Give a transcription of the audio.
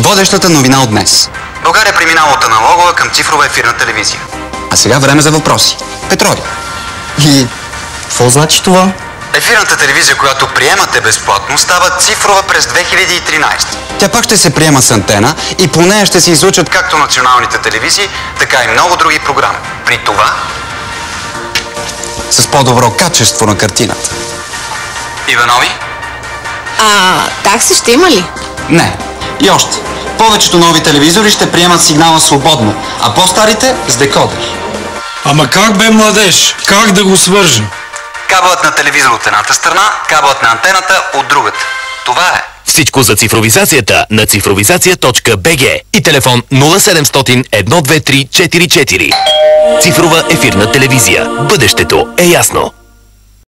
Водещата новина от днес. България преминава от аналогова към цифрова ефирна телевизия. А сега време за въпроси. Петроли. И какво значи това? Ефирната телевизия, която приемате безплатно, става цифрова през 2013. Тя пак ще се приема с антена и по нея ще се излучат както националните телевизии, така и много други програми. При това с по-добро качество на картината. Иванови? Такси ще има ли? Не. И още. Повечето нови телевизори ще приемат сигнала свободно, а по-старите с декодер. Ама как бе, младеж? Как да го свържа? Кабелът на телевизор от едната страна, кабелът на антената от другата. Това е. Всичко за цифровизацията на цифровизация.bg и телефон 0700 123 44. Цифрова ефирна телевизия. Бъдещето е ясно.